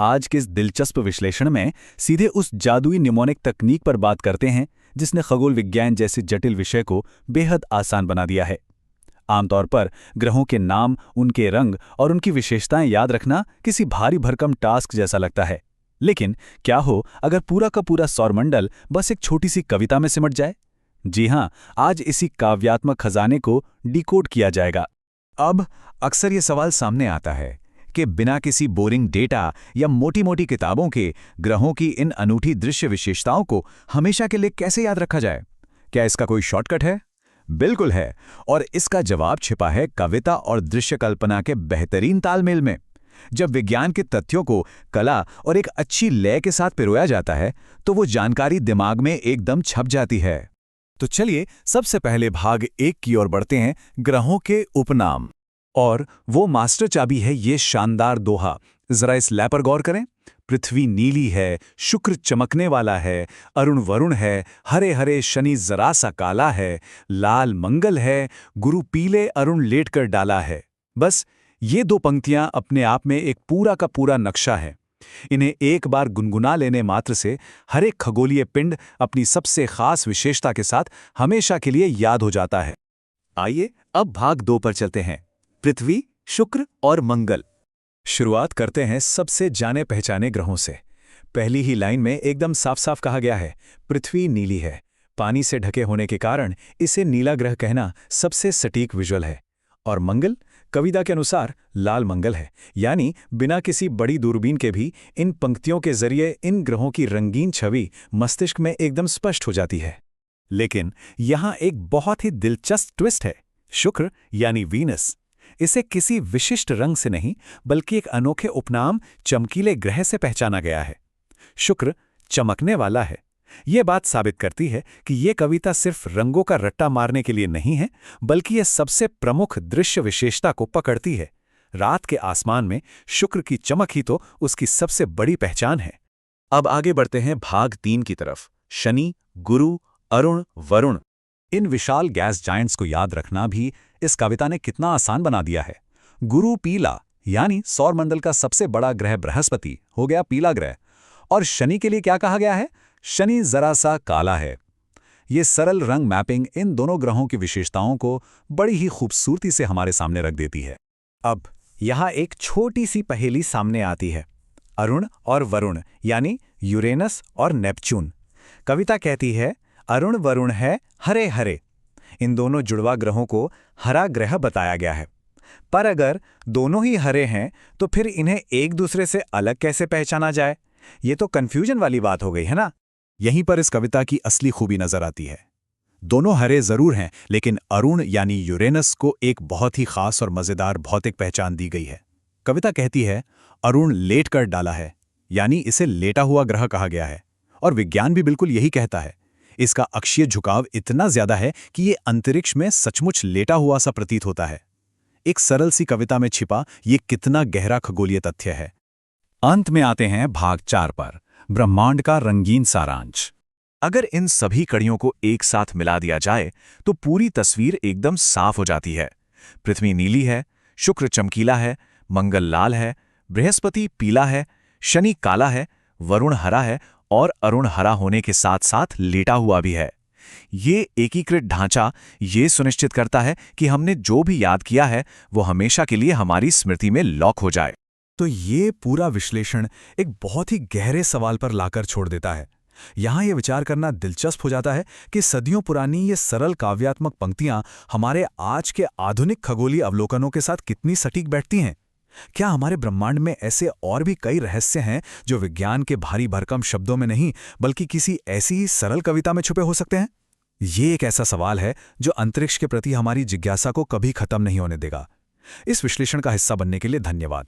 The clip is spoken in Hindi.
आज के इस दिलचस्प विश्लेषण में सीधे उस जादुई निमोनिक तकनीक पर बात करते हैं जिसने खगोल विज्ञान जैसे जटिल विषय को बेहद आसान बना दिया है। आमतौर पर ग्रहों के नाम, उनके रंग और उनकी विशेषताएं याद रखना किसी भारी भरकम टास्क जैसा लगता है। लेकिन क्या हो अगर पूरा का पूरा सौरमंडल बस एक छोटी सी कविता में सिमट जाए? जी हां, आज इसी काव्यात्मक खजाने को डिकोड किया जाएगा। अब अक्सर ये सवाल सामने आता है कि बिना किसी बोरिंग डेटा या मोटी-मोटी किताबों के ग्रहों की इन अनूठी दृश्य विशेषताओं को हमेशा के लिए कैसे याद रखा जाए? क्या इसका कोई शॉर्टकट है? बिल्कुल है, और इसका जवाब छिपा है कविता और दृश्य कल्पना के बेहतरीन तालमेल में। जब विज्ञान के तथ्यों को कला और एक अच्छी लय के साथ पिरोया जाता है, तो वो जानकारी दिमाग में एकदम छप जाती है। तो चलिए सबसे पहले भाग 1 की ओर बढ़ते हैं, ग्रहों के उपनाम। और वो मास्टर चाबी है ये शानदार दोहा। जरा इस लय पर गौर करें। पृथ्वी नीली है, शुक्र चमकने वाला है, अरुण वरुण है, हरे हरे शनि जरा सा काला है, लाल मंगल है, गुरु पीले अरुण लेटकर डाला है। बस ये 2 पंक्तियां अपने आप में एक पूरा का पूरा नक्शा है। इन्हें एक बार गुनगुना लेने मात्र से हर एक खगोलीय पिंड अपनी सबसे खास विशेषता के साथ हमेशा के लिए याद हो जाता है। आइए अब भाग 2 पर चलते हैं, पृथ्वी, शुक्र और मंगल। शुरुआत करते हैं सबसे जाने पहचाने ग्रहों से। पहली ही लाइन में एकदम साफ साफ कहा गया है, पृथ्वी नीली है। पानी से ढके होने के कारण इसे नीला ग्रह कहना सबसे सटीक विजुअल है। और मंगल कविता के अनुसार लाल मंगल है, यानी बिना किसी बड़ी दूरबीन के भी इन पंक्तियों के जरिए इन ग्रहों की रंगीन छवि मस्तिष्क में एकदम स्पष्ट हो जाती है। लेकिन यहाँ एक बहुत ही दिलचस्प ट्विस्ट है। शुक्र यानी वीनस, इसे किसी विशिष्ट रंग से नहीं बल्कि एक अनोखे उपनाम चमकीले ग्रह से पहचाना गया है। शुक्र चमकने वाला है। ये बात साबित करती है कि ये कविता सिर्फ रंगों का रट्टा मारने के लिए नहीं है, बल्कि ये सबसे प्रमुख दृश्य विशेषता को पकड़ती है। रात के आसमान में शुक्र की चमक ही तो उसकी सबसे बड़ी पहचान है। अब आगे बढ़ते हैं भाग 3 की तरफ, शनि, गुरु, अरुण, वरुण। इन विशाल गैस जायंट्स को याद रखना भी इस कविता ने कितना आसान बना दिया है। गुरु पीला, यानी सौरमंडल का सबसे बड़ा ग्रह बृहस्पति हो गया पीला ग्रह। और शनि के लिए क्या कहा गया है? शनि जरा सा काला है। ये सरल रंग मैपिंग इन दोनों ग्रहों की विशेषताओं को बड़ी ही खूबसूरती से हमारे सामने रख देती है। अब यहाँ एक छोटी सी पहेली सामने आती है, अरुण और वरुण यानी यूरेनस और नेपच्यून। कविता कहती है अरुण वरुण है हरे हरे। इन दोनों जुड़वा ग्रहों को हरा ग्रह बताया गया है। पर अगर दोनों ही हरे हैं तो फिर इन्हें एक दूसरे से अलग कैसे पहचाना जाए? ये तो कंफ्यूजन वाली बात हो गई है ना। यहीं पर इस कविता की असली खूबी नजर आती है। दोनों हरे जरूर हैं, लेकिन अरुण यानी यूरेनस को एक बहुत ही खास और मजेदार भौतिक पहचान दी गई है। कविता कहती है अरुण लेट कर डाला है, यानी इसे लेटा हुआ ग्रह कहा गया है। और विज्ञान भी बिल्कुल यही कहता है। इसका अक्षीय झुकाव इतना ज्यादा है कि ये अंतरिक्ष में सचमुच लेटा हुआ सा प्रतीत होता है। एक सरल सी कविता में छिपा ये कितना गहरा खगोलीय तथ्य है। अंत में आते हैं भाग 4 पर, ब्रह्मांड का रंगीन सारांश। अगर इन सभी कड़ियों को एक साथ मिला दिया जाए तो पूरी तस्वीर एकदम साफ हो जाती है। पृथ्वी नीली है, शुक्र चमकीला है, मंगल लाल है, बृहस्पति पीला है, शनि काला है, वरुण हरा है और अरुण हरा होने के साथ साथ लेटा हुआ भी है। ये एकीकृत ढांचा ये सुनिश्चित करता है कि हमने जो भी याद किया है वो हमेशा के लिए हमारी स्मृति में लॉक हो जाए। तो ये पूरा विश्लेषण एक बहुत ही गहरे सवाल पर लाकर छोड़ देता है। यहाँ ये विचार करना दिलचस्प हो जाता है कि सदियों पुरानी ये सरल काव्यात्मक पंक्तियां हमारे आज के आधुनिक खगोलीय अवलोकनों के साथ कितनी सटीक बैठती हैं। क्या हमारे ब्रह्मांड में ऐसे और भी कई रहस्य हैं जो विज्ञान के भारी भरकम शब्दों में नहीं बल्कि किसी ऐसी ही सरल कविता में छुपे हो सकते हैं? ये एक ऐसा सवाल है जो अंतरिक्ष के प्रति हमारी जिज्ञासा को कभी खत्म नहीं होने देगा। इस विश्लेषण का हिस्सा बनने के लिए धन्यवाद।